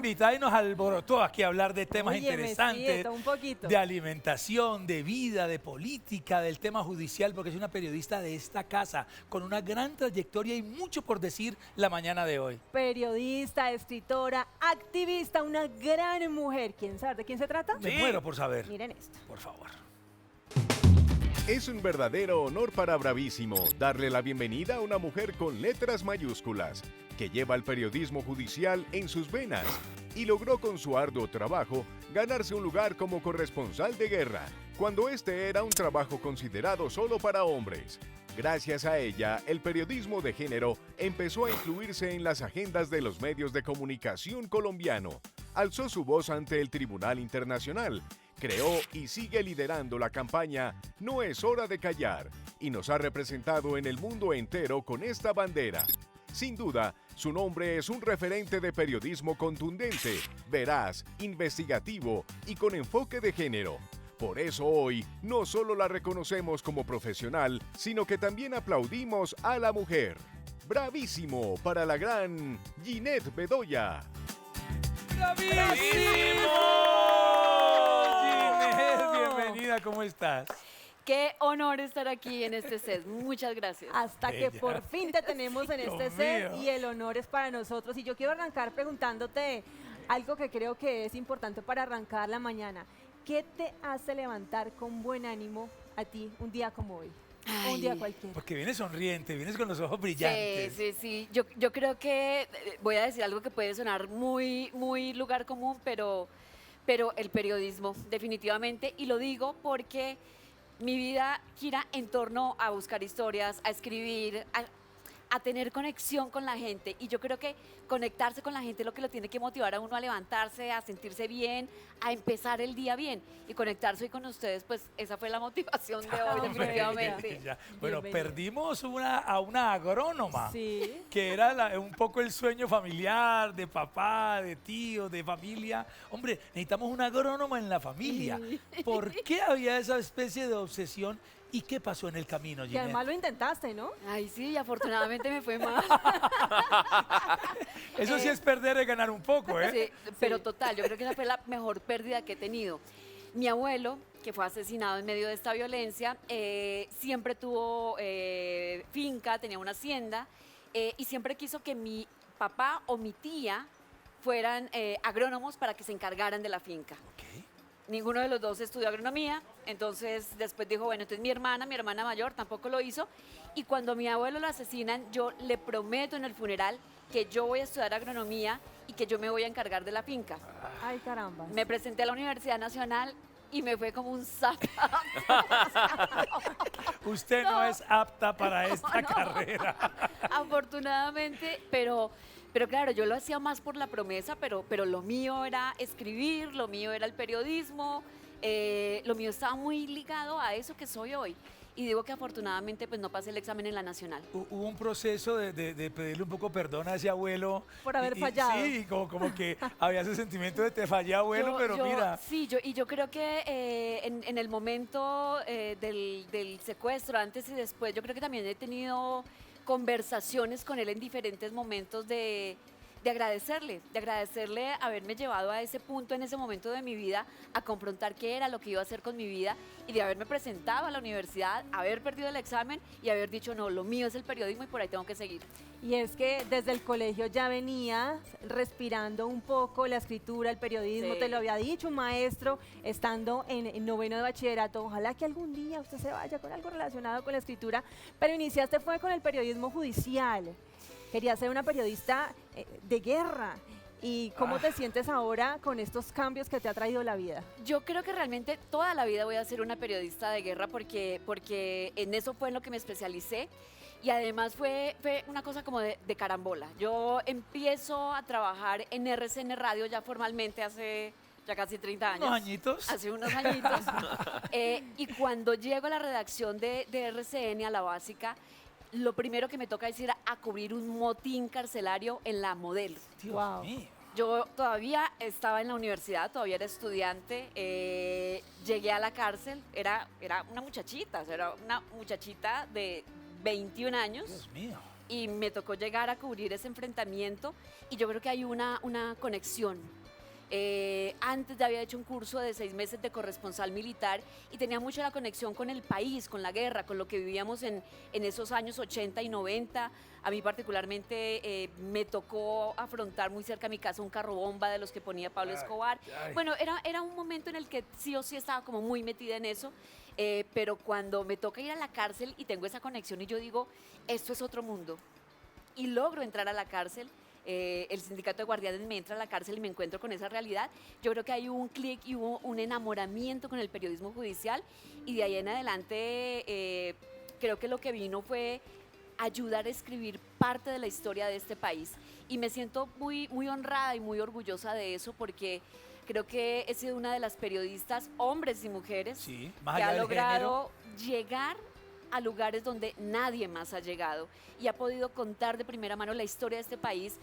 invitada y nos alborotó aquí a hablar de temas Óyeme, interesantes, sí, un poquito. de alimentación, de vida, de política, del tema judicial, porque es una periodista de esta casa, con una gran trayectoria y mucho por decir la mañana de hoy. Periodista, escritora, activista, una gran mujer. ¿Quién sabe de quién se trata? Me muero por saber. Miren esto. Por favor. Es un verdadero honor para Bravísimo darle la bienvenida a una mujer con letras mayúsculas, que lleva el periodismo judicial en sus venas y logró con su arduo trabajo ganarse un lugar como corresponsal de guerra, cuando este era un trabajo considerado solo para hombres. Gracias a ella, el periodismo de género empezó a incluirse en las agendas de los medios de comunicación colombiano. Alzó su voz ante el Tribunal Internacional, creó y sigue liderando la campaña No es hora de callar y nos ha representado en el mundo entero con esta bandera. Sin duda, su nombre es un referente de periodismo contundente, veraz, investigativo y con enfoque de género. Por eso hoy no solo la reconocemos como profesional, sino que también aplaudimos a la mujer. ¡Bravísimo para la gran Ginette Bedoya! ¡Bravísimo! Ginette, bienvenida, ¿cómo estás? Qué honor estar aquí en este set. Muchas gracias. Hasta que Bella. por fin te tenemos en este Dios set mío. y el honor es para nosotros. Y yo quiero arrancar preguntándote algo que creo que es importante para arrancar la mañana. ¿Qué te hace levantar con buen ánimo a ti un día como hoy? Un día Ay. cualquiera. Porque vienes sonriente, vienes con los ojos Sí, brillantes. sí, sí. Yo creo que voy a decir algo que puede sonar muy lugar común, pero el periodismo, definitivamente. Y lo digo porque mi vida gira en torno a buscar historias, a escribir, a tener conexión con la gente. Y yo creo que conectarse con la gente es lo que lo tiene que motivar a uno a levantarse, a sentirse bien, a empezar el día bien. Y conectarse hoy con ustedes, pues esa fue la motivación de hoy, definitivamente. Ya. Bueno, Bienvenida. perdimos a una agrónoma. Sí. Que era un poco el sueño familiar, de papá, de tío, de familia. Hombre, necesitamos una agrónoma en la familia. ¿Por qué había esa especie de obsesión y qué pasó en el camino, Que Ginette? además lo intentaste, ¿no? Ay, sí, afortunadamente me fue mal. Eso sí es perder y ganar un poco, ¿eh? Sí, pero total, yo creo que esa fue la mejor pérdida que he tenido. Mi abuelo, que fue asesinado en medio de esta violencia, siempre tuvo finca, tenía una hacienda, y siempre quiso que mi papá o mi tía fueran agrónomos para que se encargaran de la finca. Ok. Ninguno de los dos estudió agronomía, entonces después dijo, bueno, entonces mi hermana mayor tampoco lo hizo, y cuando a mi abuelo lo asesinan, yo le prometo en el funeral que yo voy a estudiar agronomía y que yo me voy a encargar de la finca. Ay, caramba. Me presenté a la Universidad Nacional y me fue como un sapo. Usted no es apta para esta no. carrera. Afortunadamente, pero claro, yo lo hacía más por la promesa, pero lo mío era escribir, lo mío era el periodismo, lo mío estaba muy ligado a eso que soy hoy. Y digo que afortunadamente pues no pasé el examen en la Nacional. Hubo un proceso de pedirle un poco perdón a ese abuelo. Por haber fallado. Sí, como que había ese sentimiento de te fallé, abuelo, pero mira. Sí, y yo creo que en el momento del secuestro, antes y después, yo creo que también he tenido conversaciones con él en diferentes momentos de agradecerle haberme llevado a ese punto en ese momento de mi vida, a confrontar qué era lo que iba a hacer con mi vida y de haberme presentado a la universidad, haber perdido el examen y haber dicho, no, lo mío es el periodismo y por ahí tengo que seguir. Y es que desde el colegio ya venías respirando un poco la escritura, el periodismo, Sí. te lo había dicho un maestro estando en noveno de bachillerato. Ojalá que algún día usted se vaya con algo relacionado con la escritura, pero iniciaste fue con el periodismo judicial. Querías ser una periodista de guerra. ¿Y cómo te sientes ahora con estos cambios que te ha traído la vida? Yo creo que realmente toda la vida voy a ser una periodista de guerra porque en eso fue en lo que me especialicé y además fue una cosa como de carambola. Yo empiezo a trabajar en RCN Radio ya formalmente hace ya casi 30 años. ¿Unos añitos? Hace unos añitos. Y cuando llego a la redacción de RCN, a la básica, lo primero que me toca es ir a cubrir un motín carcelario en La Modelo. Dios Wow. mío. Yo todavía estaba en la universidad, todavía era estudiante, llegué a la cárcel, era una muchachita, o sea, era una muchachita de 21 años. Dios mío. y me tocó llegar a cubrir ese enfrentamiento y yo creo que hay una conexión. Antes ya había hecho un curso de 6 meses de corresponsal militar y tenía mucho la conexión con el país, con la guerra, con lo que vivíamos en esos años 80 y 90. A mí particularmente me tocó afrontar muy cerca a mi casa un carro bomba de los que ponía Pablo Escobar. Bueno, era un momento en el que sí o sí estaba como muy metida en eso, pero cuando me toca ir a la cárcel y tengo esa conexión y yo digo, esto es otro mundo, y logro entrar a la cárcel, el sindicato de guardianes me entra a la cárcel y me encuentro con esa realidad, yo creo que hay un clic y hubo un enamoramiento con el periodismo judicial y de ahí en adelante creo que lo que vino fue ayudar a escribir parte de la historia de este país y me siento muy, muy honrada y muy orgullosa de eso porque creo que he sido una de las periodistas, hombres y mujeres, Sí, más que allá ha del logrado llegar a lugares donde nadie más ha llegado y ha podido contar de primera mano la historia de este país,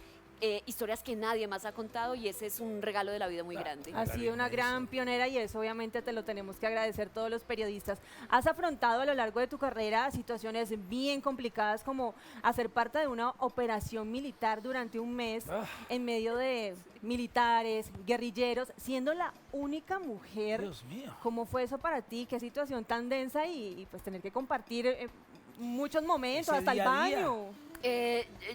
historias que nadie más ha contado y ese es un regalo de la vida muy grande. Has sido una gran pionera y eso obviamente te lo tenemos que agradecer todos los periodistas. Has afrontado a lo largo de tu carrera situaciones bien complicadas como hacer parte de una operación militar durante un mes en medio de militares, guerrilleros, siendo la única mujer. Dios mío. ¿Cómo fue eso para ti? ¿Qué situación tan densa y pues tener que compartir muchos momentos, Ese hasta el día a día. baño?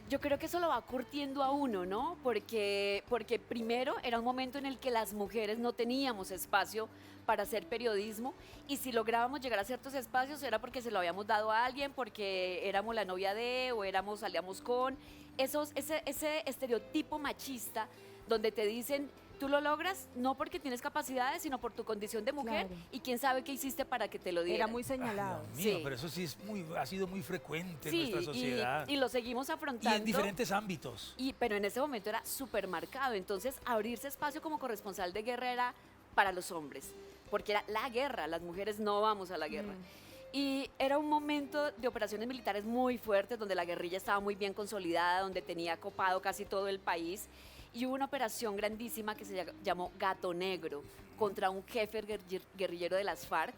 Yo creo que eso lo va curtiendo a uno, ¿no? Porque primero era un momento en el que las mujeres no teníamos espacio para hacer periodismo y si lográbamos llegar a ciertos espacios era porque se lo habíamos dado a alguien, porque éramos la novia de o salíamos con. Ese estereotipo machista donde te dicen, tú lo logras no porque tienes capacidades, sino por tu condición de mujer Claro. y quién sabe qué hiciste para que te lo dieran. Era muy señalado. Dios mío, Sí. pero eso sí ha sido muy frecuente en Sí, nuestra sociedad. y lo seguimos afrontando. Y en diferentes ámbitos. Pero en ese momento era súper marcado. Entonces, abrirse espacio como corresponsal de guerra era para los hombres, porque era la guerra, las mujeres no vamos a la guerra. Y era un momento de operaciones militares muy fuertes, donde la guerrilla estaba muy bien consolidada, donde tenía copado casi todo el país. Y hubo una operación grandísima que se llamó Gato Negro contra un jefe guerrillero de las FARC,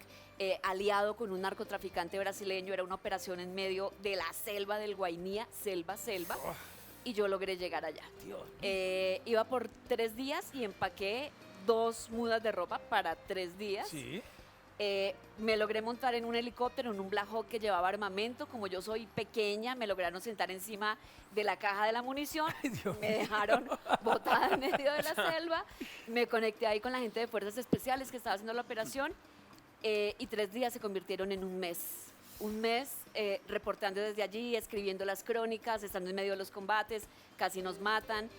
aliado con un narcotraficante brasileño. Era una operación en medio de la selva del Guainía, selva, y yo logré llegar allá. Dios. Iba por 3 días y empaqué 2 mudas de ropa para 3 días. Sí. Me logré montar en un helicóptero, en un Black Hawk que llevaba armamento. Como yo soy pequeña, me lograron sentar encima de la caja de la munición. Ay, Dios Me dejaron botada en medio de la selva. Me conecté ahí con la gente de Fuerzas Especiales que estaba haciendo la operación. Y 3 días se convirtieron en un mes. Un mes reportando desde allí, escribiendo las crónicas, estando en medio de los combates, casi nos matan.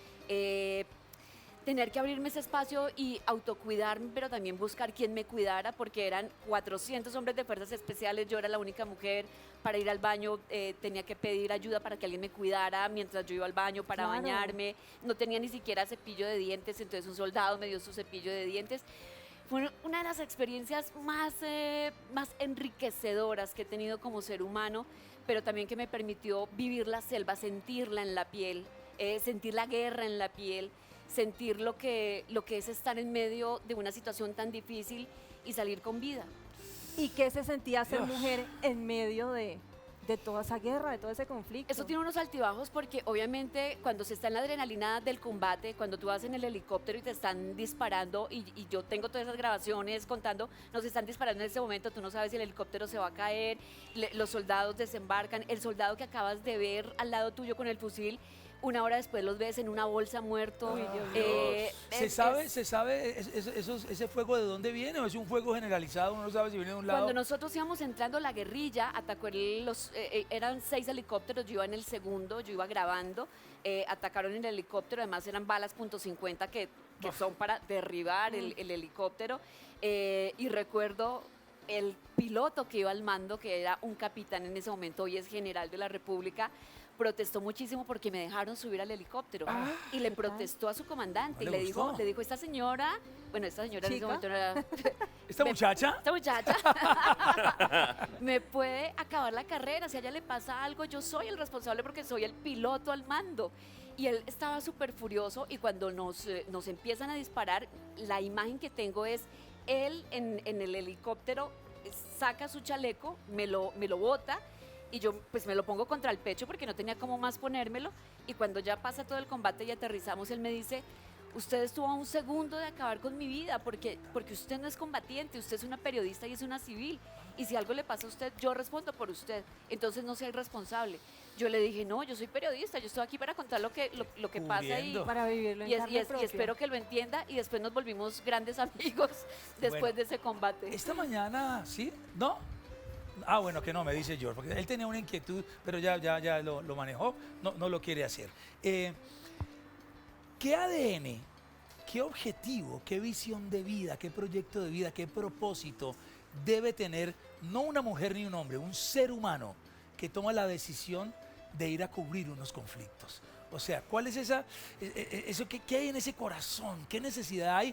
Tener que abrirme ese espacio y autocuidarme, pero también buscar quién me cuidara, porque eran 400 hombres de fuerzas especiales, yo era la única mujer. Para ir al baño tenía que pedir ayuda para que alguien me cuidara mientras yo iba al baño para Claro. bañarme. No tenía ni siquiera cepillo de dientes, entonces un soldado me dio su cepillo de dientes. Fue una de las experiencias más enriquecedoras que he tenido como ser humano, pero también que me permitió vivir la selva, sentirla en la piel, sentir la guerra en la piel, sentir lo que es estar en medio de una situación tan difícil y salir con vida. ¿Y qué se sentía ser Dios. mujer en medio de toda esa guerra, de todo ese conflicto? Eso tiene unos altibajos porque obviamente cuando se está en la adrenalina del combate, cuando tú vas en el helicóptero y te están disparando y yo tengo todas esas grabaciones contando, nos están disparando en ese momento, tú no sabes si el helicóptero se va a caer, los soldados desembarcan, el soldado que acabas de ver al lado tuyo con el fusil, 1 hora después los ves en una bolsa muerto. Uy, Dios ¿Se es- sabe ese fuego de dónde viene o es un fuego generalizado? Uno no sabe si viene de un lado. Cuando nosotros íbamos entrando, la guerrilla atacó eran 6 helicópteros, yo iba en el segundo, yo iba grabando, atacaron el helicóptero, además eran balas .50 que son para derribar el helicóptero, y recuerdo el piloto que iba al mando, que era un capitán en ese momento, hoy es general de la República, protestó muchísimo porque me dejaron subir al helicóptero y le ¿qué tal? protestó a su comandante ¿No y le le dijo, gustó? esta señora, bueno, esta señora en ese ¿Chica? momento no era... ¿Esta muchacha? Esta muchacha me puede acabar la carrera, si a ella le pasa algo, yo soy el responsable porque soy el piloto al mando. Y él estaba súper furioso y cuando nos empiezan a disparar, la imagen que tengo es él en el helicóptero, saca su chaleco, me lo bota y yo pues me lo pongo contra el pecho porque no tenía cómo más ponérmelo, y cuando ya pasa todo el combate y aterrizamos, él me dice, usted estuvo a un segundo de acabar con mi vida porque usted no es combatiente, usted es una periodista y es una civil, y si algo le pasa a usted, yo respondo por usted, entonces no sea irresponsable. Yo le dije, no, yo soy periodista, yo estoy aquí para contar lo que pasa y, Cubriendo. Para vivirlo en y, carne y propia. espero que lo entienda, y después nos volvimos grandes amigos después Bueno. de ese combate. Esta mañana, ¿sí? ¿No? Ah, bueno, que no, me dice George, porque él tenía una inquietud, pero ya lo manejó, no lo quiere hacer. ¿Qué ADN, qué objetivo, qué visión de vida, qué proyecto de vida, qué propósito debe tener no una mujer ni un hombre, un ser humano que toma la decisión de ir a cubrir unos conflictos? O sea, ¿cuál es eso qué hay en ese corazón? ¿Qué necesidad hay?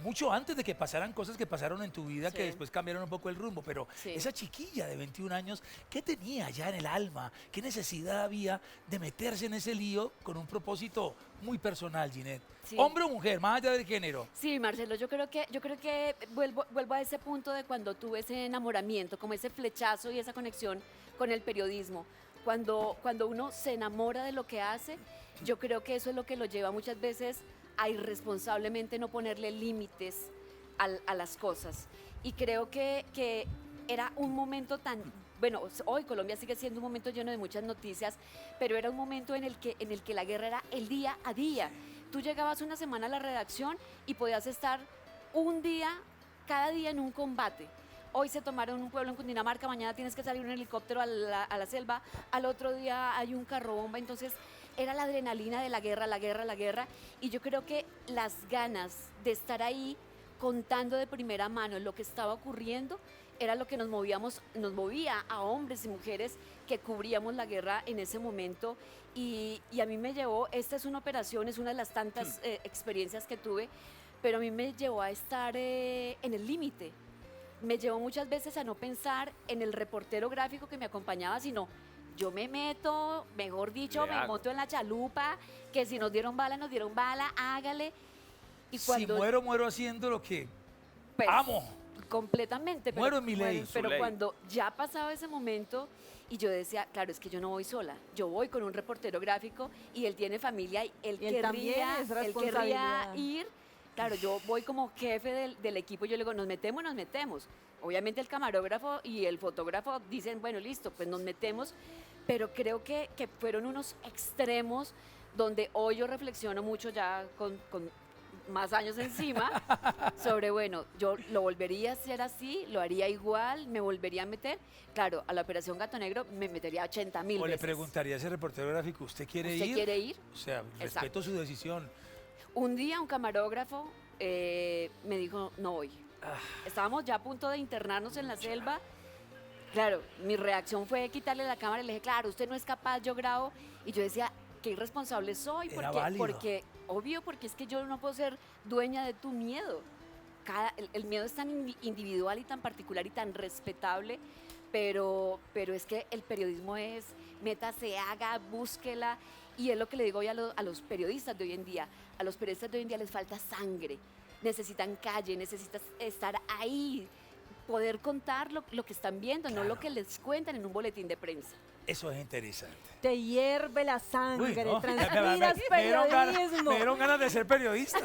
Mucho antes de que pasaran cosas que pasaron en tu vida, Sí. que después cambiaron un poco el rumbo, pero Sí. esa chiquilla de 21 años, ¿qué tenía ya en el alma? ¿Qué necesidad había de meterse en ese lío con un propósito muy personal, Ginette? Sí. ¿Hombre o mujer, más allá del género? Sí, Marcelo, yo creo que vuelvo a ese punto de cuando tuve ese enamoramiento, como ese flechazo y esa conexión con el periodismo. Cuando uno se enamora de lo que hace, yo creo que eso es lo que lo lleva muchas veces a irresponsablemente no ponerle límites a las cosas. Y creo que era un momento tan... Bueno, hoy Colombia sigue siendo un momento lleno de muchas noticias, pero era un momento en el que la guerra era el día a día. Tú llegabas una semana a la redacción y podías estar un día, cada día en un combate. Hoy se tomaron un pueblo en Cundinamarca, mañana tienes que salir en un helicóptero a la selva, al otro día hay un carro bomba, entonces era la adrenalina de la guerra, la guerra, la guerra, y yo creo que las ganas de estar ahí contando de primera mano lo que estaba ocurriendo era lo que nos movía a hombres y mujeres que cubríamos la guerra en ese momento, y a mí me llevó, esta es una operación, es una de las tantas experiencias que tuve, pero a mí me llevó a estar en el límite. Me llevó muchas veces a no pensar en el reportero gráfico que me acompañaba, sino yo me meto, mejor dicho, me monto en la chalupa, que si nos dieron bala, hágale. Y cuando, Si muero haciendo lo que pues, amo. completamente. Muero en mi ley. Pero Su ley. cuando ya pasaba ese momento y yo decía, claro, es que yo no voy sola, yo voy con un reportero gráfico y él tiene familia y él Y él también querría, es él querría responsabilidad. ir. Claro, yo voy como jefe del equipo y yo le digo, nos metemos. Obviamente el camarógrafo y el fotógrafo dicen, bueno, listo, pues nos metemos, pero creo que fueron unos extremos donde hoy yo reflexiono mucho ya con más años encima sobre, bueno, yo lo volvería a hacer así, lo haría igual, me volvería a meter. Claro, a la Operación Gato Negro me metería 80.000 O le veces. preguntaría a ese reportero gráfico, ¿usted quiere ¿Usted ir? quiere ir? O sea, respeto su decisión. Un día un camarógrafo me dijo, no voy. Estábamos ya a punto de internarnos en la selva. Claro, mi reacción fue quitarle la cámara y le dije, claro, usted no es capaz, yo grabo. Y yo decía, qué irresponsable soy, Era válido. obvio, porque es que yo no puedo ser dueña de tu miedo. El miedo es tan individual y tan particular y tan respetable, pero es que el periodismo es, métase, haga, búsquela. Y es lo que le digo hoy a los periodistas de hoy en día. A los periodistas de hoy en día les falta sangre, necesitan calle, necesitan estar ahí, poder contar lo que están viendo, no lo que les cuentan en un boletín de prensa. Eso es interesante. Te hierve la sangre, Uy, no, transpiras me dieron periodismo. me dieron ganas de ser periodista.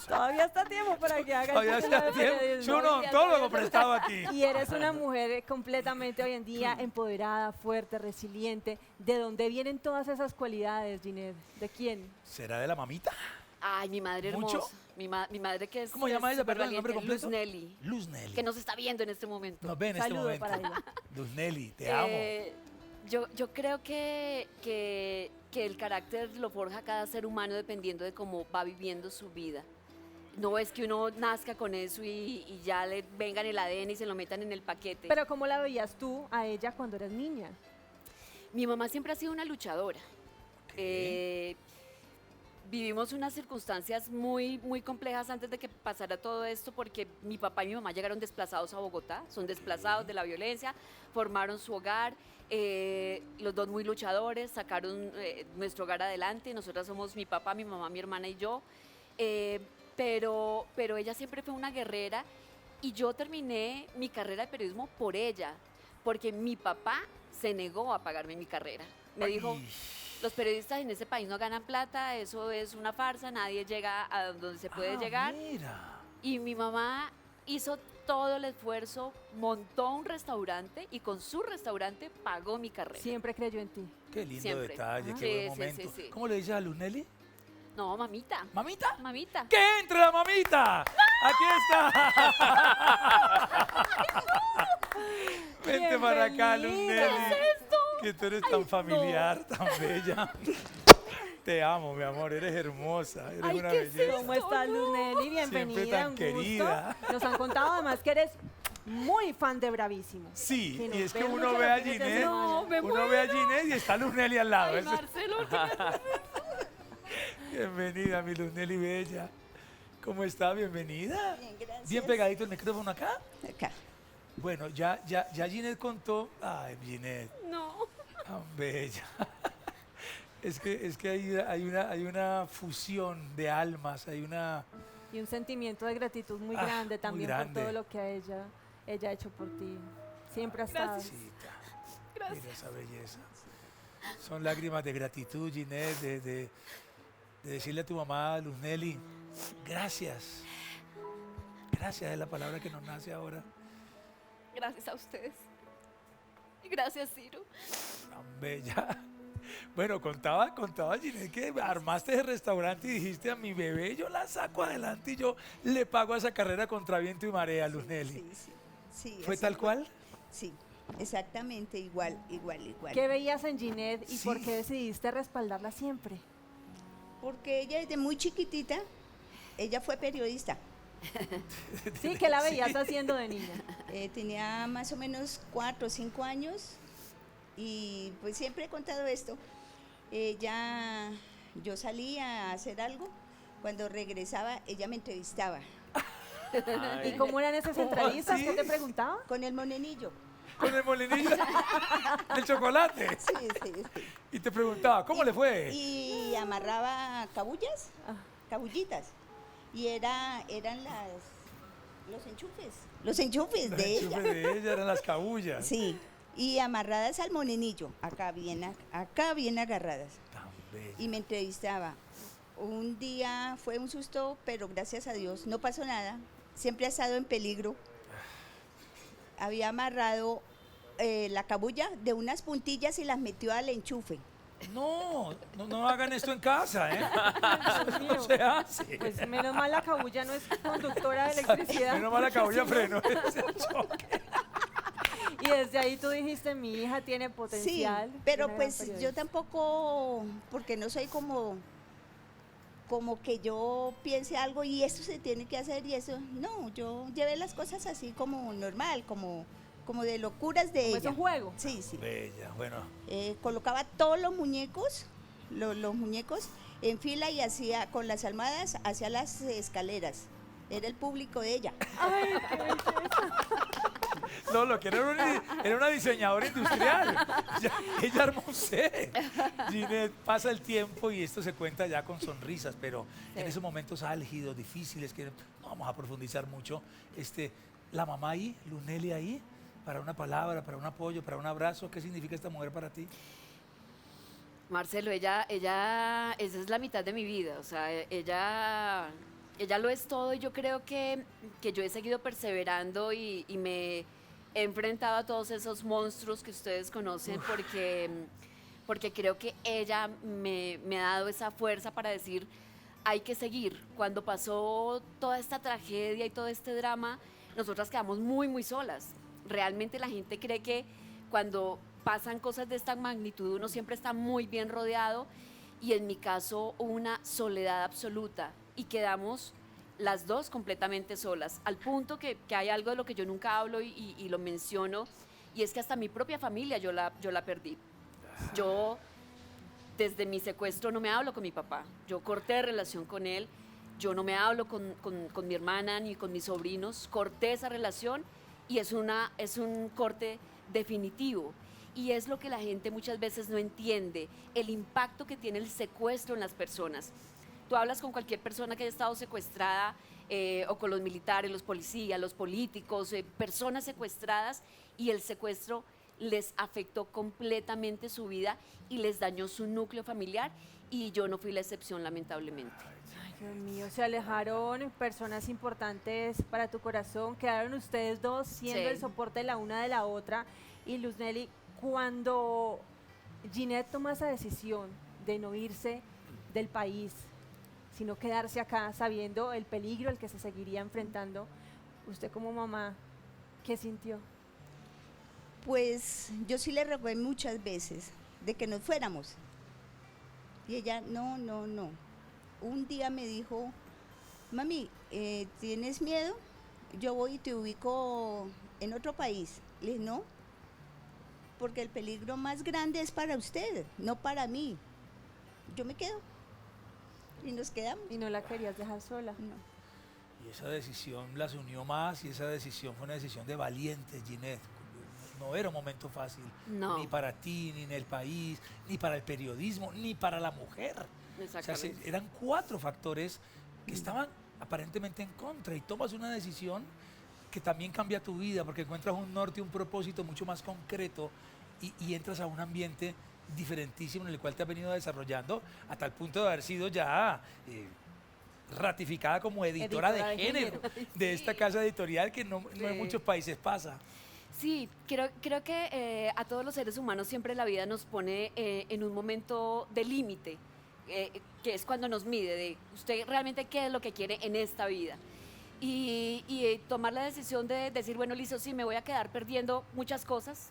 Todavía está a tiempo para que hagas Todavía ese está tipo de tiempo. periodismo. Soy un odontólogo prestado aquí. Y eres una mujer completamente hoy en día empoderada, fuerte, resiliente. ¿De dónde vienen todas esas cualidades, Ginette? ¿De quién? ¿Será de la mamita? Ay, mi madre ¿Mucho? hermosa. Mi madre que es. ¿Cómo se llama es ella? Perdón, el nombre supervaliente, completo. Luz Nelly. Luz Nelly. Que nos está viendo en este momento. Nos ve en este Saludo momento. para ella. Luz Nelly, te amo. Yo creo que el carácter lo forja cada ser humano dependiendo de cómo va viviendo su vida. No es que uno nazca con eso y ya le vengan el ADN y se lo metan en el paquete. Pero ¿cómo la veías tú a ella cuando eras niña? Mi mamá siempre ha sido una luchadora. Vivimos unas circunstancias muy, muy complejas antes de que pasara todo esto, porque mi papá y mi mamá llegaron desplazados a Bogotá, son desplazados de la violencia, formaron su hogar, los dos muy luchadores, sacaron nuestro hogar adelante. Nosotras somos mi papá, mi mamá, mi hermana y yo, pero ella siempre fue una guerrera y yo terminé mi carrera de periodismo por ella, porque mi papá se negó a pagarme mi carrera. Me dijo, Ay. los periodistas en este país no ganan plata, eso es una farsa, nadie llega a donde se puede Ah, llegar. Mira. Y mi mamá hizo todo el esfuerzo, montó un restaurante y con su restaurante pagó mi carrera. Siempre creyó en ti. Qué lindo Siempre. detalle, Ah. qué buen Sí, sí, momento. sí, sí. ¿Cómo le dices a Luz Nelly? No, mamita. ¿Mamita? Mamita. ¡Que entre la mamita! ¡Aquí está! Vente para acá, Luz Bienvenida. Nelly. ¿Qué es esto? Que tú eres Ay, tan no. familiar, tan bella. Te amo, mi amor, eres hermosa, eres Ay, una ¿qué es belleza. ¿Cómo estás, Luz Nelly? Bienvenida, tan un gusto. querida. Nos han contado además que eres muy fan de Bravísimo. Sí, Que y nos es que vemos uno mucho ve a los fines de Ginette, semana. No, me uno ve a Ginette y está Luz Nelly al lado. Ay, Eso- Marcelo, Bienvenida, mi Luz Nelly bella. ¿Cómo está? Bienvenida. Bien, gracias. Bien pegadito el micrófono acá. Acá. Bueno, ya Ginette contó. Ay, Ginette, no. tan bella. Es que hay una fusión de almas, hay una... Y un sentimiento de gratitud muy Ah, grande muy también grande. por todo lo que ella ha hecho por ti. Siempre ha estado. Gracias. Cita, Gracias. mira esa belleza. Son lágrimas de gratitud, Ginette, de decirle a tu mamá, Luz Nelly, gracias. Gracias es la palabra que nos nace ahora. Gracias a ustedes. Y gracias, Ciro. Tan bella. Bueno, contaba Ginette que armaste ese restaurante y dijiste a mi bebé, yo la saco adelante y yo le pago a esa carrera contra viento y marea, Luz Nelly. Sí, sí, sí, ¿Fue así tal fue. cual? Sí, exactamente igual. ¿Qué veías en Ginette y Sí. por qué decidiste respaldarla siempre? Porque ella desde muy chiquitita, ella fue periodista. Sí, que la veías haciendo de niña. Tenía más o menos 4 o 5 años y pues siempre he contado esto. Yo salía a hacer algo, cuando regresaba ella me entrevistaba ¿Y cómo eran esas ¿Cómo entrevistas? así? ¿Qué te preguntaba? con el monenillo. Con el molinillo del chocolate. Sí, sí, sí. Y te preguntaba, ¿cómo le fue? Y amarraba cabullas, Ah. cabullitas. Y eran los enchufes Los de enchufes ella. de ella eran las cabullas. Sí, y amarradas al monenillo, acá bien agarradas. Tan bella. Y me entrevistaba. Un día fue un susto, pero gracias a Dios no pasó nada. Siempre ha estado en peligro. Había amarrado la cabulla de unas puntillas y las metió al enchufe. No hagan esto en casa, ¿eh? Dios mío. No se hace. Pues menos mal la cabulla no es conductora de electricidad. Menos mal la cabulla frenó ese choque. Y desde ahí tú dijiste, mi hija tiene Sí, potencial. pero una gran pues yo periodista. tampoco, porque no soy como que yo piense algo y esto se tiene que hacer y eso. No, yo llevé las cosas así como normal, como de locuras de Como es ella. un juego. Sí, sí. Bella, bueno. Colocaba todos los muñecos, los muñecos en fila y hacía con las almohadas hacia las escaleras. Era el público de ella. Ay, qué belleza. No, lo que era una diseñadora industrial. Ella armó un set. Ginette, pasa el tiempo y esto se cuenta ya con sonrisas, pero Sí. en esos momentos álgidos, difíciles, que no vamos a profundizar mucho, la mamá ahí, Luz Nelly ahí, para una palabra, para un apoyo, para un abrazo, ¿qué significa esta mujer para ti? Marcelo, ella, esa es la mitad de mi vida, o sea, ella lo es todo y yo creo que yo he seguido perseverando y me he enfrentado a todos esos monstruos que ustedes conocen porque creo que ella me ha dado esa fuerza para decir, hay que seguir. Cuando pasó toda esta tragedia y todo este drama, nosotras quedamos muy, muy solas. Realmente la gente cree que cuando pasan cosas de esta magnitud uno siempre está muy bien rodeado y en mi caso hubo una soledad absoluta y quedamos las dos completamente solas, al punto que hay algo de lo que yo nunca hablo y lo menciono y es que hasta mi propia familia yo la perdí. Yo desde mi secuestro no me hablo con mi papá, yo corté relación con él, yo no me hablo con mi hermana ni con mis sobrinos, corté esa relación y es un corte definitivo. Y es lo que la gente muchas veces no entiende, el impacto que tiene el secuestro en las personas. Tú hablas con cualquier persona que haya estado secuestrada o con los militares, los policías, los políticos, personas secuestradas y el secuestro les afectó completamente su vida y les dañó su núcleo familiar, y yo no fui la excepción, lamentablemente. Ay, Dios mío, se alejaron personas importantes para tu corazón, quedaron ustedes dos siendo Sí. el soporte la una de la otra. Y Luz Nelly, cuando Ginette toma esa decisión de no irse del país, sino quedarse acá sabiendo el peligro al que se seguiría enfrentando, usted como mamá, ¿qué sintió? Pues yo sí le rogué muchas veces de que nos fuéramos. Y ella, no, no, no. Un día me dijo, mami, ¿tienes miedo? Yo voy y te ubico en otro país. Le dije, no, porque el peligro más grande es para usted, no para mí. Yo me quedo. Y nos quedamos. Y no la querías dejar sola. No. Y esa decisión las unió más y esa decisión fue una decisión de valientes, Ginette. No era un momento fácil, No. ni para ti, ni en el país, ni para el periodismo, ni para la mujer. O sea, Exactamente. eran 4 factores que estaban aparentemente en contra y tomas una decisión que también cambia tu vida porque encuentras un norte, un propósito mucho más concreto y entras a un ambiente diferentísimo en el cual te has venido desarrollando a tal punto de haber sido ya ratificada como editora de género de esta casa editorial que no en Sí. muchos países pasa. Sí, creo que a todos los seres humanos siempre la vida nos pone en un momento de límite, que es cuando nos mide de usted realmente qué es lo que quiere en esta vida. Y tomar la decisión de decir, bueno, listo, sí, me voy a quedar perdiendo muchas cosas,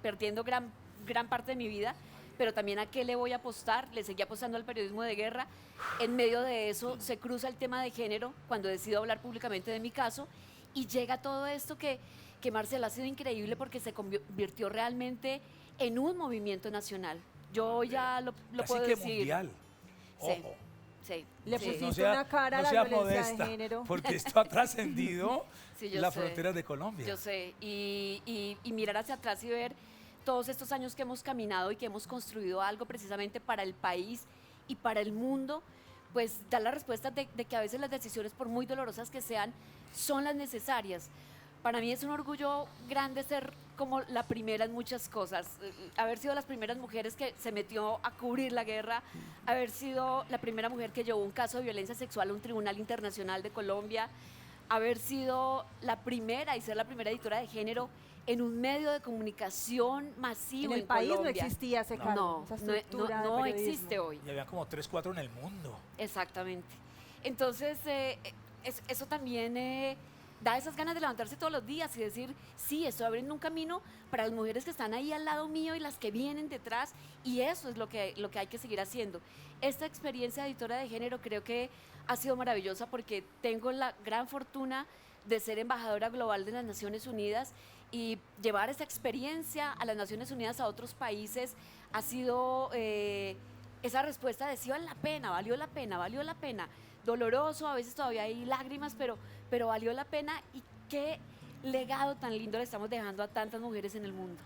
perdiendo gran parte de mi vida, pero también a qué le voy a apostar. Le seguí apostando al periodismo de guerra. En medio de eso se cruza el tema de género cuando decido hablar públicamente de mi caso y llega todo esto que Marcela ha sido increíble porque se convirtió realmente en un movimiento nacional. Yo ya lo Así puedo que decir. mundial. Sí. Ojo. Sí, Le sí. pusiste una cara a no la sea violencia modesta, de género. porque esto ha trascendido Sí, yo las sé. fronteras de Colombia. Yo sé, y mirar hacia atrás y ver todos estos años que hemos caminado y que hemos construido algo precisamente para el país y para el mundo, pues da la respuesta de que a veces las decisiones, por muy dolorosas que sean, son las necesarias. Para mí es un orgullo grande ser como la primera en muchas cosas, haber sido las primeras mujeres que se metió a cubrir la guerra, haber sido la primera mujer que llevó un caso de violencia sexual a un tribunal internacional de Colombia, haber sido la primera y ser la primera editora de género en un medio de comunicación masivo En en el país Colombia. no existía ese cargo, No, esa no, estructura de no periodismo. existe hoy. Y había como 3, 4 en el mundo. Exactamente. Entonces, eso también da esas ganas de levantarse todos los días y decir, sí, estoy abriendo un camino para las mujeres que están ahí al lado mío y las que vienen detrás, y eso es lo que hay que seguir haciendo. Esta experiencia de editora de género creo que ha sido maravillosa porque tengo la gran fortuna de ser embajadora global de las Naciones Unidas y llevar esa experiencia a las Naciones Unidas a otros países ha sido esa respuesta de sí vale la pena, valió la pena, valió la pena. Doloroso, a veces todavía hay lágrimas, pero valió la pena y qué legado tan lindo le estamos dejando a tantas mujeres en el mundo.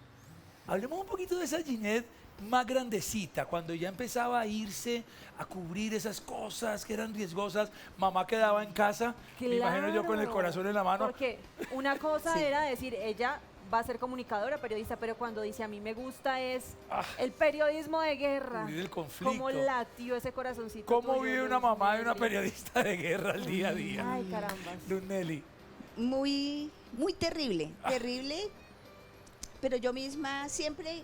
Hablemos un poquito de esa Ginette más grandecita, cuando ya empezaba a irse a cubrir esas cosas que eran riesgosas, mamá quedaba en casa, me imagino yo con el Claro, corazón en la mano. Porque una cosa Sí. era decir, ella va a ser comunicadora, periodista, pero cuando dice a mí me gusta es Ah, el periodismo de guerra. cubrir el conflicto. ¿Cómo latió ese corazoncito? ¿Cómo tuyo, vive Luz una mamá de una Nelly? periodista de guerra al día a día? Ay, carambas. Luz Nelly. Muy, muy terrible, terrible. Pero yo misma siempre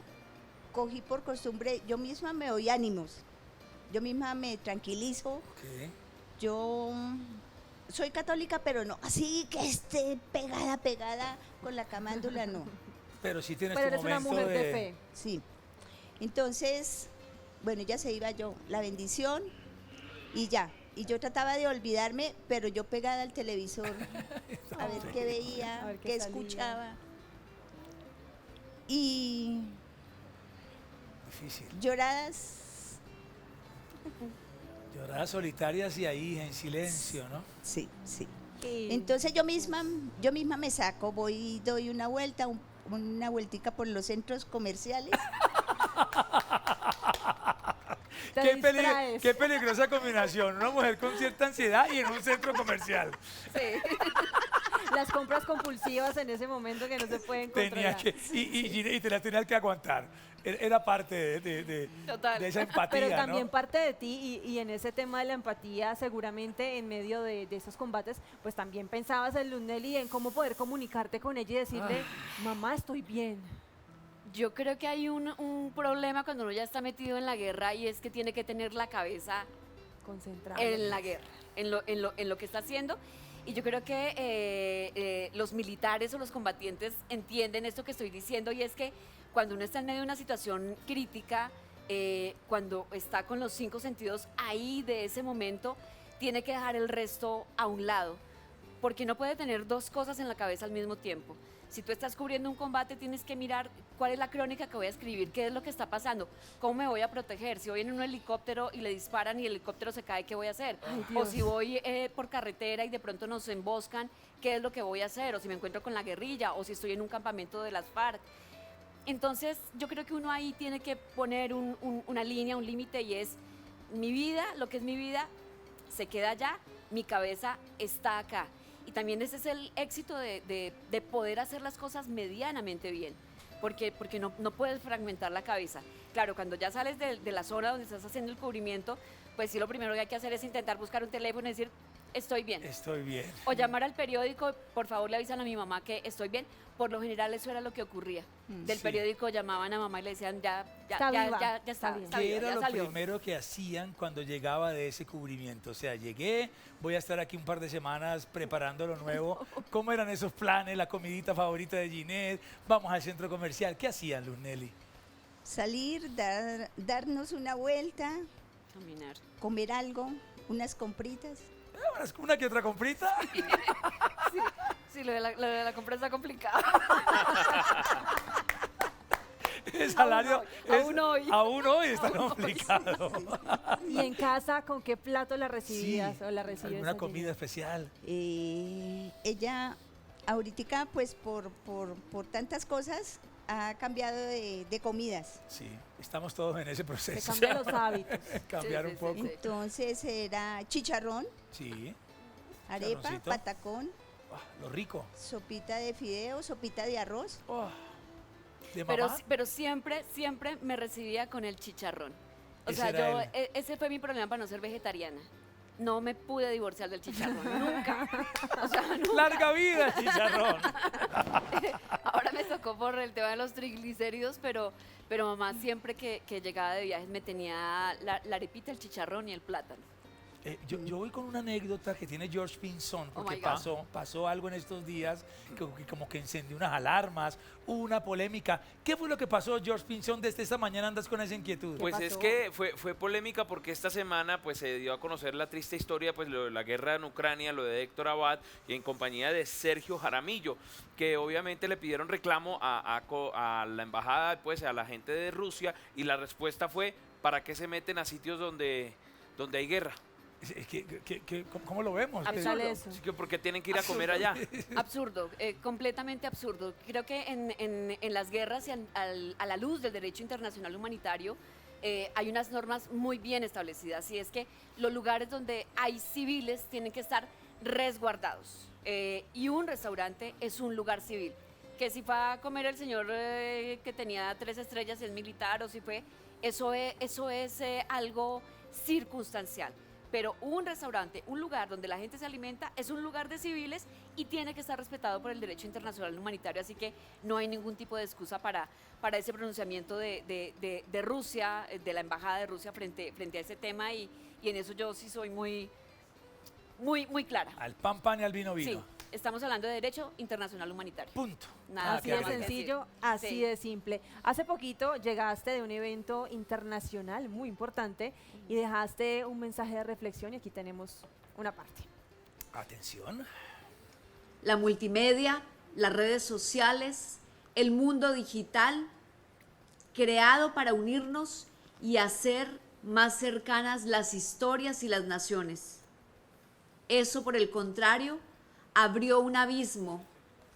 cogí por costumbre, yo misma me doy ánimos. Yo misma me tranquilizo. Ok. Yo soy católica, pero no así que esté pegada con la camándula, no. Pero sí tienes Pero tu eres una momento mujer de fe. Sí. Entonces, bueno, ya se iba yo, la bendición y ya. Y yo trataba de olvidarme, pero yo pegada al televisor, a ver qué A veía, ver qué qué salía. escuchaba. Y Difícil. lloradas, Lloradas solitarias y ahí en silencio, ¿no? sí, sí. Y- Entonces yo misma me saco, voy, doy una vuelta, una vueltica por los centros comerciales. te Qué, distraes. qué peligrosa combinación, una mujer con cierta ansiedad y en un centro comercial. Sí. Las compras compulsivas en ese momento que no se pueden controlar. Y te las tenías que aguantar. Era parte Total. de esa empatía, Pero también ¿no? parte de ti y en ese tema de la empatía, seguramente en medio de esos combates, pues también pensabas en Luz Nelly, en cómo poder comunicarte con ella y decirle, mamá, estoy bien. Yo creo que hay un problema cuando uno ya está metido en la guerra y es que tiene que tener la cabeza Concentrada. en la guerra, en lo que está haciendo. Y yo creo que los militares o los combatientes entienden esto que estoy diciendo, y es que cuando uno está en medio de una situación crítica, cuando está con los 5 sentidos ahí de ese momento, tiene que dejar el resto a un lado, porque no puede tener 2 cosas en la cabeza al mismo tiempo. Si tú estás cubriendo un combate, tienes que mirar cuál es la crónica que voy a escribir, qué es lo que está pasando, cómo me voy a proteger. Si voy en un helicóptero y le disparan y el helicóptero se cae, ¿qué voy a hacer? Ay, O Dios. si voy por carretera y de pronto nos emboscan, ¿qué es lo que voy a hacer? O si me encuentro con la guerrilla, o si estoy en un campamento de las FARC. Entonces, yo creo que uno ahí tiene que poner una línea, un límite, y es mi vida, lo que es mi vida, se queda allá, mi cabeza está acá. Y también ese es el éxito de poder hacer las cosas medianamente bien, porque no puedes fragmentar la cabeza. Claro, cuando ya sales de la zona donde estás haciendo el cubrimiento, pues sí, lo primero que hay que hacer es intentar buscar un teléfono y decir, estoy bien. Estoy bien. O llamar al periódico, por favor le avisan a mi mamá que estoy bien. Por lo general eso era lo que ocurría. Del Sí. periódico llamaban a mamá y le decían, ya Está viva, está, está bien. está ¿Qué viva, era ya lo salió. primero que hacían cuando llegaba de ese cubrimiento? O sea, llegué, voy a estar aquí un par de semanas preparando lo nuevo. ¿Cómo eran esos planes? La comidita favorita de Ginette, vamos al centro comercial. ¿Qué hacían, Luz Nelly? Salir, darnos una vuelta, Caminar. comer algo, unas compritas. Una que otra comprita. Sí, lo de la compra está complicado. El salario Aún hoy. aún hoy está complicado. Y en casa, ¿con qué plato la recibías Sí, o la recibes? ¿alguna allí? comida especial? Ella, ahorita, pues por tantas cosas, ha cambiado de comidas. Sí, estamos todos en ese Se proceso. cambian los hábitos. Cambiar Sí, un sí, poco. sí. Entonces era chicharrón, Sí. arepa, Chicharroncito. patacón, Lo rico. sopita de fideo, sopita de arroz. Oh, ¿de Pero, mamá? pero siempre me recibía con el chicharrón. O Ese sea, era ese fue mi problema para no ser vegetariana. No me pude divorciar del chicharrón, nunca. O sea, nunca. ¡Larga vida, chicharrón! Ahora me tocó por el tema de los triglicéridos, pero mamá siempre que llegaba de viajes me tenía la arepita, el chicharrón y el plátano. Yo voy con una anécdota que tiene George Pinzón, porque my God. pasó algo en estos días que como que encendió unas alarmas, hubo una polémica. ¿Qué fue lo que pasó, George Pinzón? Desde esta mañana andas con esa inquietud. Pues es pasó? que fue polémica porque esta semana pues se dio a conocer la triste historia, pues lo de la guerra en Ucrania, lo de Héctor Abad y en compañía de Sergio Jaramillo, que obviamente le pidieron reclamo a la embajada, pues a la gente de Rusia, y la respuesta fue, ¿para qué se meten a sitios donde hay guerra? ¿Cómo lo vemos? Sale eso. Así que ¿por qué tienen que ir a comer allá? Absurdo, completamente absurdo. Creo que en las guerras y a la luz del derecho internacional humanitario hay unas normas muy bien establecidas, y es que los lugares donde hay civiles tienen que estar resguardados. Y un restaurante es un lugar civil. Que si fue a comer el señor que tenía 3 estrellas y es militar, o si fue, eso es algo circunstancial. Pero un restaurante, un lugar donde la gente se alimenta, es un lugar de civiles y tiene que estar respetado por el derecho internacional humanitario. Así que no hay ningún tipo de excusa para ese pronunciamiento de Rusia, de la embajada de Rusia frente a ese tema. Y en eso yo sí soy muy clara. Al pan y al vino Sí, vino. estamos hablando de derecho internacional humanitario. Punto. Nada Así que de más que agregar. sencillo, decir. así Sí. de simple. Hace poquito llegaste de un evento internacional muy importante y dejaste un mensaje de reflexión, y aquí tenemos una parte. Atención. La multimedia, las redes sociales, el mundo digital, creado para unirnos y hacer más cercanas las historias y las naciones. Eso, por el contrario, abrió un abismo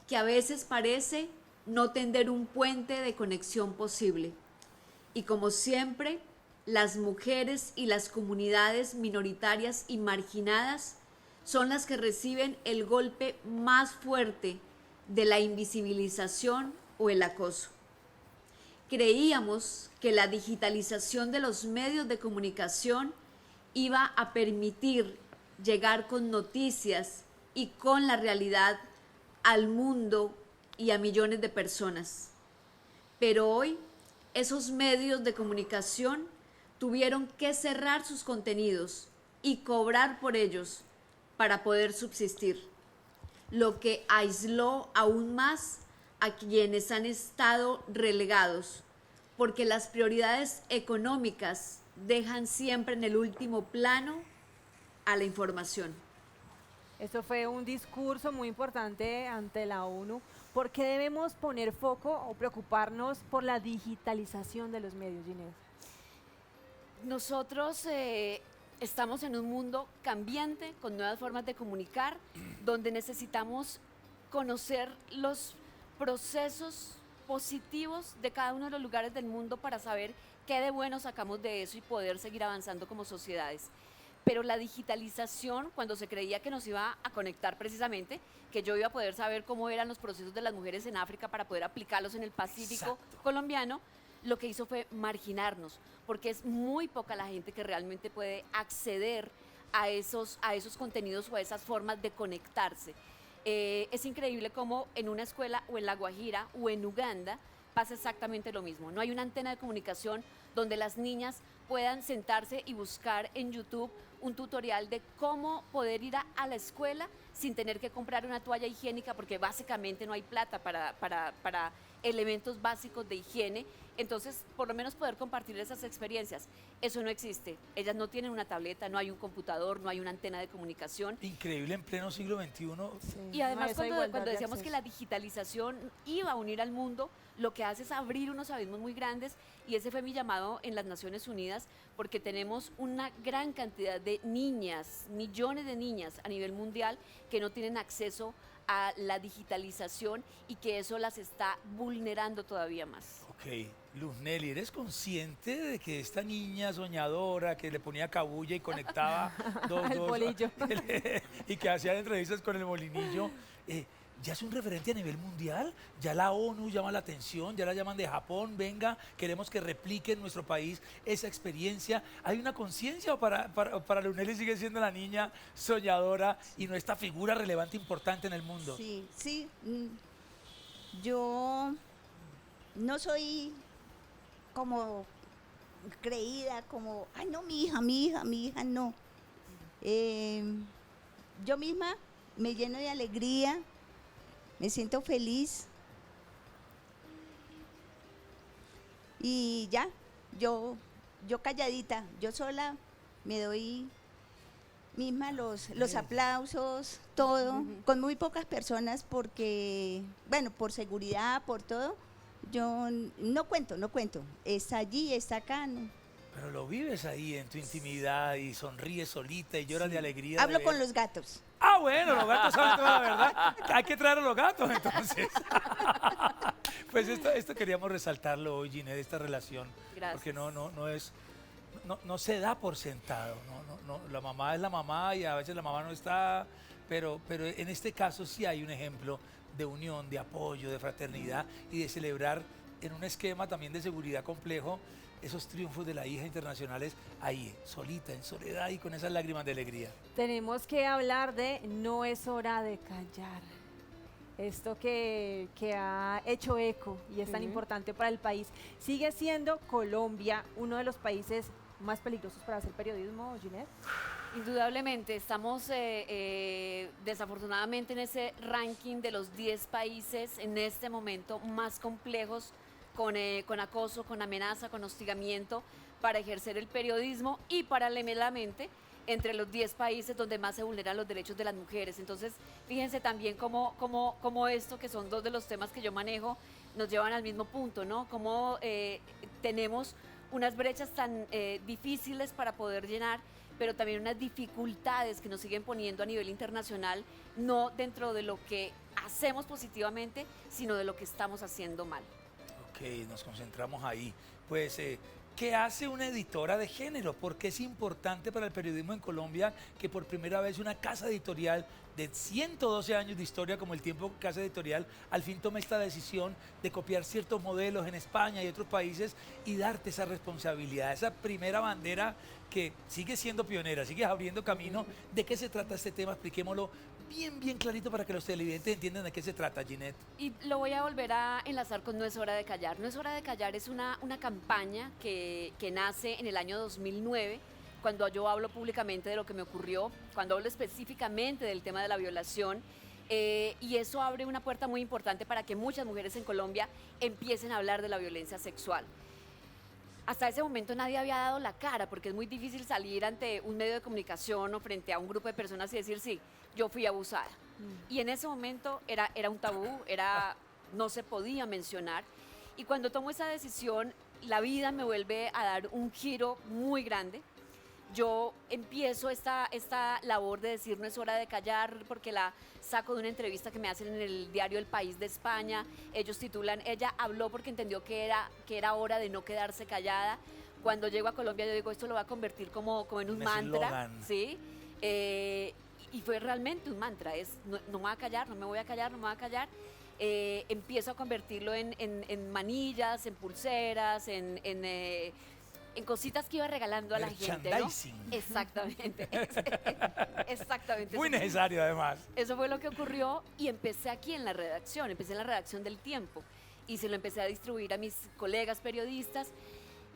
que a veces parece no tender un puente de conexión posible. Y como siempre, las mujeres y las comunidades minoritarias y marginadas son las que reciben el golpe más fuerte de la invisibilización o el acoso. Creíamos que la digitalización de los medios de comunicación iba a permitir llegar con noticias y con la realidad al mundo y a millones de personas. Pero hoy esos medios de comunicación tuvieron que cerrar sus contenidos y cobrar por ellos para poder subsistir, lo que aisló aún más a quienes han estado relegados, porque las prioridades económicas dejan siempre en el último plano a la información. Esto fue un discurso muy importante ante la ONU. ¿Por qué debemos poner foco o preocuparnos por la digitalización de los medios, Ginés? Nosotros estamos en un mundo cambiante, con nuevas formas de comunicar, donde necesitamos conocer los procesos positivos de cada uno de los lugares del mundo para saber qué de bueno sacamos de eso y poder seguir avanzando como sociedades. Pero la digitalización, cuando se creía que nos iba a conectar precisamente, que yo iba a poder saber cómo eran los procesos de las mujeres en África para poder aplicarlos en el Pacífico colombiano, lo que hizo fue marginarnos, porque es muy poca la gente que realmente puede acceder a esos contenidos o a esas formas de conectarse. Es increíble cómo en una escuela o en La Guajira o en Uganda pasa exactamente lo mismo. No hay una antena de comunicación donde las niñas puedan sentarse y buscar en YouTube un tutorial de cómo poder ir a la escuela sin tener que comprar una toalla higiénica, porque básicamente no hay plata para elementos básicos de higiene. Entonces, por lo menos poder compartir esas experiencias. Eso no existe. Ellas no tienen una tableta, no hay un computador, no hay una antena de comunicación. Increíble en pleno siglo XXI. Y además, esa igualdad cuando de decíamos que acceso. la digitalización iba a unir al mundo, lo que hace es abrir unos abismos muy grandes, y ese fue mi llamado en las Naciones Unidas, porque tenemos una gran cantidad de niñas, millones de niñas a nivel mundial que no tienen acceso a la digitalización y que eso las está vulnerando todavía más. Ok, Luz Nelly, ¿eres consciente de que esta niña soñadora que le ponía cabulla y conectaba El bolillo. y que hacía entrevistas con el molinillo, ya es un referente a nivel mundial? Ya la ONU llama la atención, ya la llaman de Japón, venga, queremos que replique en nuestro país esa experiencia. ¿Hay una conciencia o para Luz Nelly sigue siendo la niña soñadora y no esta figura relevante importante en el mundo? Sí, sí. Yo no soy como creída, como, ay no, mi hija, no. Yo misma me lleno de alegría, me siento feliz y ya, yo calladita, yo sola me doy misma los aplausos, todo, con muy pocas personas porque, bueno, por seguridad, por todo, yo no cuento, está allí, está acá, no. Pero lo vives ahí en tu intimidad y sonríes solita y lloras de alegría. Hablo de con ver. los gatos. Ah, bueno, los gatos saben toda la verdad. Hay que traer a los gatos, entonces. Pues esto queríamos resaltarlo hoy, Ginés, de esta relación. Gracias. Porque no se da por sentado. La mamá es la mamá y a veces la mamá no está. Pero en este caso sí hay un ejemplo de unión, de apoyo, de fraternidad y de celebrar en un esquema también de seguridad complejo esos triunfos de la hija internacionales ahí, solita, en soledad y con esas lágrimas de alegría. Tenemos que hablar de no es hora de callar. Esto que ha hecho eco y es tan importante para el país. Sigue siendo Colombia uno de los países más peligrosos para hacer periodismo, Ginés. Indudablemente, estamos desafortunadamente en ese ranking de los 10 países en este momento más complejos con acoso, con amenaza, con hostigamiento para ejercer el periodismo y paralelamente entre los 10 países donde más se vulneran los derechos de las mujeres. Entonces, fíjense también cómo esto, que son dos de los temas que yo manejo, nos llevan al mismo punto, ¿no? Cómo tenemos unas brechas tan difíciles para poder llenar, pero también unas dificultades que nos siguen poniendo a nivel internacional, no dentro de lo que hacemos positivamente, sino de lo que estamos haciendo mal. Ok, nos concentramos ahí. Pues ¿Qué hace una editora de género? Porque es importante para el periodismo en Colombia que por primera vez una casa editorial de 112 años de historia, como el tiempo Casa Editorial, al fin tome esta decisión de copiar ciertos modelos en España y otros países y darte esa responsabilidad, esa primera bandera que sigue siendo pionera, sigue abriendo camino? ¿De qué se trata este tema? Expliquémoslo bien clarito para que los televidentes entiendan de qué se trata, Ginette. Y lo voy a volver a enlazar con No es hora de callar. No es hora de callar es una campaña que nace en el año 2009, cuando yo hablo públicamente de lo que me ocurrió, cuando hablo específicamente del tema de la violación. Y eso abre una puerta muy importante para que muchas mujeres en Colombia empiecen a hablar de la violencia sexual. Hasta ese momento nadie había dado la cara, porque es muy difícil salir ante un medio de comunicación o frente a un grupo de personas y decir, sí, yo fui abusada. Y en ese momento era un tabú, no se podía mencionar. Y cuando tomo esa decisión, la vida me vuelve a dar un giro muy grande. Yo empiezo esta labor de decir no es hora de callar, porque la saco de una entrevista que me hacen en el diario El País de España. Ellos titulan, ella habló porque entendió que era hora de no quedarse callada. Cuando llego a Colombia yo digo, esto lo va a convertir como en un mantra, ¿sí? Y fue realmente un mantra, no me voy a callar, no me voy a callar, no me voy a callar. Empiezo a convertirlo en manillas, en pulseras, en cositas que iba regalando a la gente, ¿no? Exactamente. Exactamente. Muy necesario, además. Eso fue lo que ocurrió y empecé aquí en la redacción, empecé en la redacción del Tiempo y se lo empecé a distribuir a mis colegas periodistas.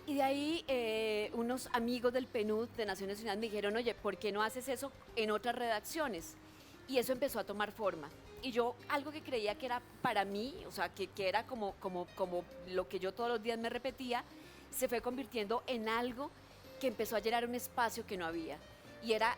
Y de ahí unos amigos del PNUD de Naciones Unidas me dijeron, oye, ¿por qué no haces eso en otras redacciones? Y eso empezó a tomar forma. Y yo, algo que creía que era para mí, o sea, que era como lo que yo todos los días me repetía, se fue convirtiendo en algo que empezó a llenar un espacio que no había. Y era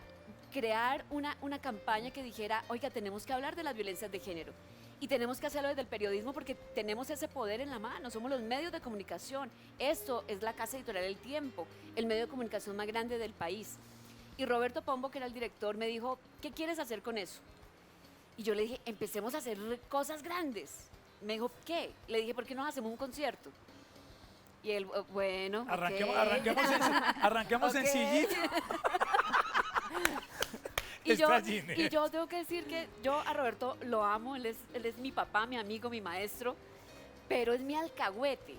crear una campaña que dijera, oiga, tenemos que hablar de las violencias de género. Y tenemos que hacerlo desde el periodismo porque tenemos ese poder en la mano, somos los medios de comunicación. Esto es la Casa Editorial El Tiempo, el medio de comunicación más grande del país. Y Roberto Pombo, que era el director, me dijo, ¿qué quieres hacer con eso? Y yo le dije, empecemos a hacer cosas grandes. Me dijo, ¿qué? Le dije, ¿por qué no hacemos un concierto? Y él, bueno, arranquemos Ok. sencillito. Y Ginette. yo tengo que decir que yo a Roberto lo amo, él es mi papá, mi amigo, mi maestro, pero es mi alcahuete.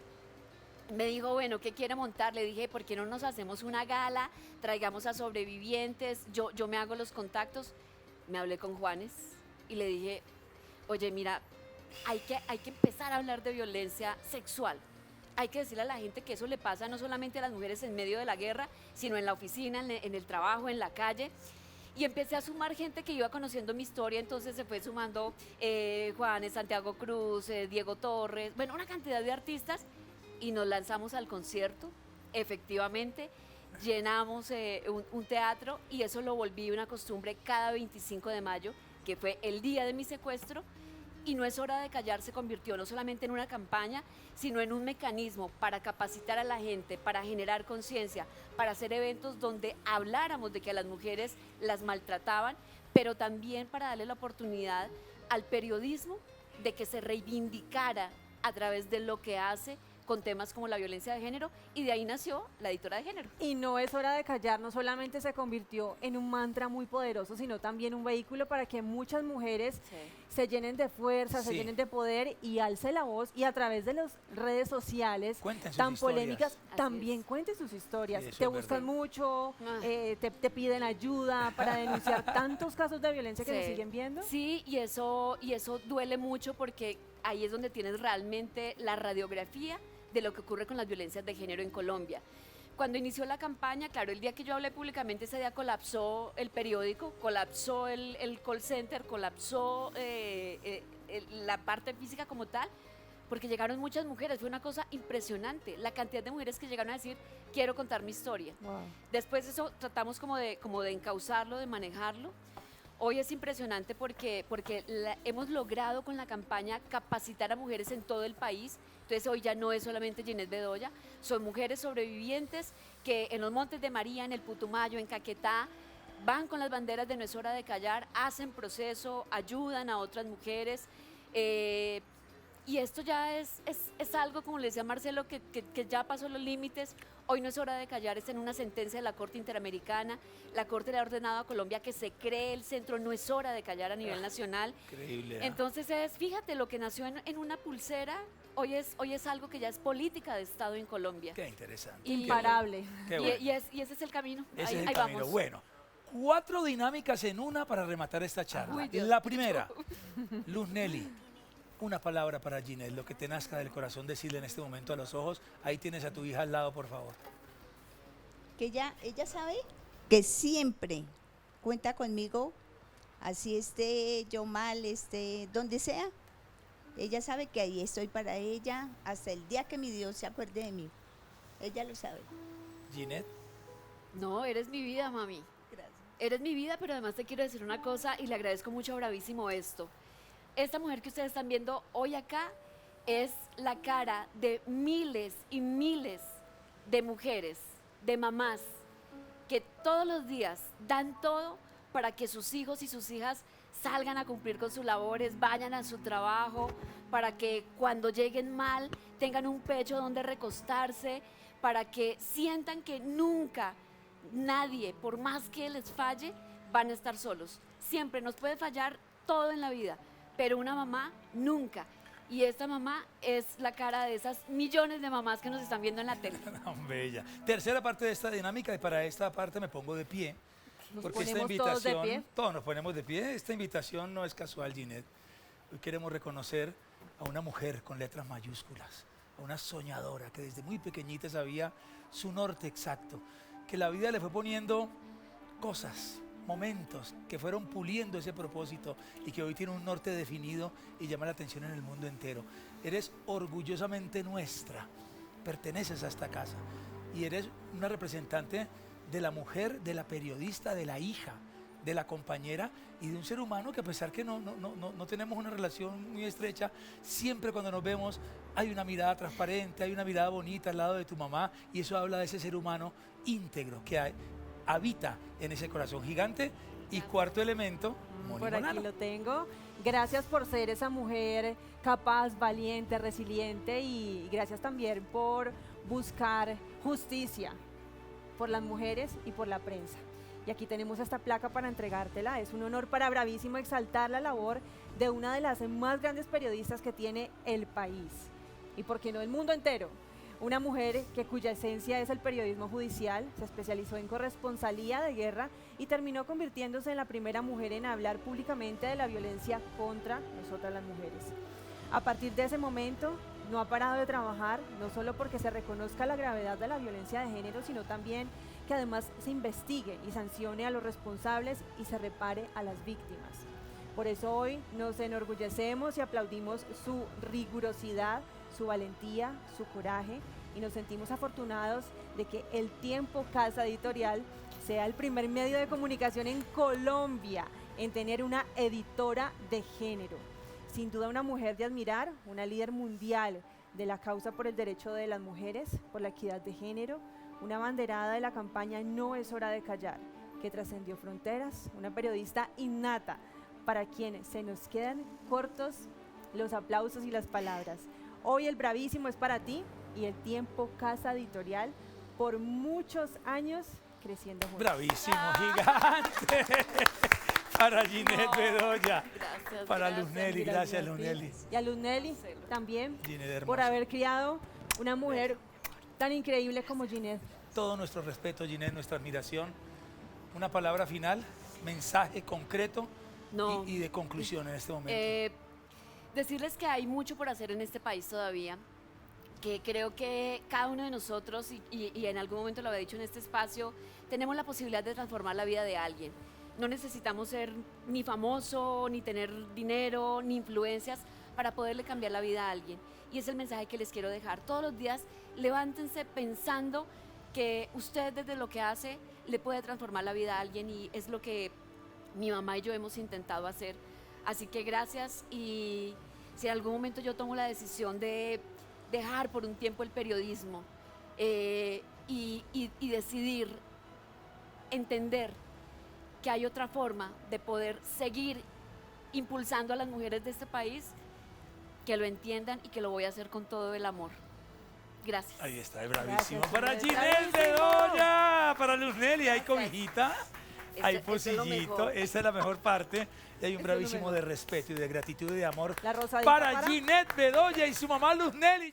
Me dijo, bueno, ¿qué quiere montar? Le dije, ¿por qué no nos hacemos una gala? Traigamos a sobrevivientes, yo me hago los contactos. Me hablé con Juanes y le dije, oye, mira, hay que empezar a hablar de violencia sexual. Hay que decirle a la gente que eso le pasa no solamente a las mujeres en medio de la guerra, sino en la oficina, en el trabajo, en la calle. Y empecé a sumar gente que iba conociendo mi historia, entonces se fue sumando Juanes, Santiago Cruz, Diego Torres, bueno, una cantidad de artistas y nos lanzamos al concierto. Efectivamente, llenamos un teatro y eso lo volví una costumbre cada 25 de mayo, que fue el día de mi secuestro. Y No es hora de callar se convirtió no solamente en una campaña, sino en un mecanismo para capacitar a la gente, para generar conciencia, para hacer eventos donde habláramos de que a las mujeres las maltrataban, pero también para darle la oportunidad al periodismo de que se reivindicara a través de lo que hace con temas como la violencia de género, y de ahí nació la editora de género. Y No es hora de callar, no solamente se convirtió en un mantra muy poderoso, sino también un vehículo para que muchas mujeres se llenen de fuerza, se Sí. llenen de poder y alce la voz, y a través de las redes sociales Cuenten sus tan historias. polémicas, Así también es. cuenten sus historias. Sí, eso Te es buscan verdad. mucho, Ah. te piden ayuda para denunciar tantos casos de violencia que se siguen viendo. Sí, y eso duele mucho porque ahí es donde tienes realmente la radiografía de lo que ocurre con las violencias de género en Colombia. Cuando inició la campaña, claro, el día que yo hablé públicamente, ese día colapsó el periódico, colapsó el call center, colapsó la parte física como tal, porque llegaron muchas mujeres, fue una cosa impresionante, la cantidad de mujeres que llegaron a decir, quiero contar mi historia. Wow. Después eso tratamos como de encauzarlo, de manejarlo. Hoy es impresionante porque hemos logrado con la campaña capacitar a mujeres en todo el país. Entonces hoy ya no es solamente Ginette Bedoya, son mujeres sobrevivientes que en los Montes de María, en el Putumayo, en Caquetá, van con las banderas de No es hora de callar, hacen proceso, ayudan a otras mujeres. Y esto ya es algo, como le decía Marcelo, que ya pasó los límites. Hoy no es hora de callar, está en una sentencia de la Corte Interamericana. La Corte le ha ordenado a Colombia que se cree el centro, no es hora de callar a nivel nacional. Increíble. Entonces fíjate, lo que nació en una pulsera, hoy es algo que ya es política de Estado en Colombia. Qué interesante. Imparable. Qué Y, bueno. y ese es el camino. Ese ahí, es el ahí camino. vamos. Bueno, 4 dinámicas en una para rematar esta charla. Uy, Dios. La primera, Luz Nelly, una palabra para Ginette, lo que te nazca del corazón decirle en este momento a los ojos. Ahí tienes a tu hija al lado, por favor. Que ella sabe que siempre cuenta conmigo, así esté yo mal, esté donde sea. Ella sabe que ahí estoy para ella hasta el día que mi Dios se acuerde de mí. Ella lo sabe. Ginette, No, eres mi vida, mami. Gracias. Eres mi vida, pero además te quiero decir una cosa y le agradezco mucho a Bravísimo esto. Esta mujer que ustedes están viendo hoy acá es la cara de miles y miles de mujeres, de mamás, que todos los días dan todo para que sus hijos y sus hijas salgan a cumplir con sus labores, vayan a su trabajo, para que cuando lleguen mal tengan un pecho donde recostarse, para que sientan que nunca nadie, por más que les falle, van a estar solos. Siempre nos puede fallar todo en la vida, pero una mamá nunca. Y esta mamá es la cara de esas millones de mamás que nos están viendo en la tele. bella. Tercera parte de esta dinámica y para esta parte me pongo de pie. Nos Porque esta ponemos todos de invitación, pie. todos nos ponemos de pie. Esta invitación no es casual, Ginette. Hoy queremos reconocer a una mujer con letras mayúsculas, a una soñadora que desde muy pequeñita sabía su norte exacto, que la vida le fue poniendo cosas, momentos que fueron puliendo ese propósito y que hoy tiene un norte definido y llama la atención en el mundo entero. Eres orgullosamente nuestra, perteneces a esta casa y eres una representante de la mujer, de la periodista, de la hija, de la compañera y de un ser humano que a pesar que no tenemos una relación muy estrecha, siempre cuando nos vemos hay una mirada transparente, hay una mirada bonita al lado de tu mamá y eso habla de ese ser humano íntegro que habita en ese corazón gigante. Y cuarto elemento, Moni Por aquí Molano. lo tengo. Gracias por ser esa mujer capaz, valiente, resiliente y gracias también por buscar justicia por las mujeres y por la prensa. Y aquí tenemos esta placa para entregártela. Es un honor para Bravísimo exaltar la labor de una de las más grandes periodistas que tiene el país. Y por qué no el mundo entero. Una mujer cuya esencia es el periodismo judicial, se especializó en corresponsalía de guerra y terminó convirtiéndose en la primera mujer en hablar públicamente de la violencia contra nosotras las mujeres. A partir de ese momento, no ha parado de trabajar, no solo porque se reconozca la gravedad de la violencia de género, sino también que además se investigue y sancione a los responsables y se repare a las víctimas. Por eso hoy nos enorgullecemos y aplaudimos su rigurosidad, su valentía, su coraje y nos sentimos afortunados de que El Tiempo Casa Editorial sea el primer medio de comunicación en Colombia en tener una editora de género. Sin duda una mujer de admirar, una líder mundial de la causa por el derecho de las mujeres, por la equidad de género, una abanderada de la campaña No es hora de callar, que trascendió fronteras, una periodista innata para quien se nos quedan cortos los aplausos y las palabras. Hoy el Bravísimo es para ti y El Tiempo Casa Editorial por muchos años creciendo juntos. Bravísimo, gigante. Para Ginette Bedoya, Gracias. para gracias. Luz Nelly, gracias Luz Nelly. Y a Luz Nelly también Ginette hermosa. por haber criado una mujer tan increíble como Ginette. Todo nuestro respeto, Ginette, nuestra admiración. Una palabra final, mensaje concreto No. y de conclusión en este momento. Decirles que hay mucho por hacer en este país todavía, que creo que cada uno de nosotros, y en algún momento lo había dicho en este espacio, tenemos la posibilidad de transformar la vida de alguien. No necesitamos ser ni famoso, ni tener dinero, ni influencias para poderle cambiar la vida a alguien. Y es el mensaje que les quiero dejar. Todos los días levántense pensando que usted desde lo que hace le puede transformar la vida a alguien y es lo que mi mamá y yo hemos intentado hacer. Así que gracias y si en algún momento yo tomo la decisión de dejar por un tiempo el periodismo y decidir entender que hay otra forma de poder seguir impulsando a las mujeres de este país, que lo entiendan y que lo voy a hacer con todo el amor. Gracias. Ahí está, es bravísimo. Para Ginette, Ginette bravísimo. Bedoya, para Luz Nelly, hay cobijita, hay Eso es lo pocillito, mejor. esa es la mejor parte. Y hay un Eso es lo bravísimo mejor. de respeto y de gratitud y de amor La rosadita para Ginette Bedoya y su mamá Luz Nelly.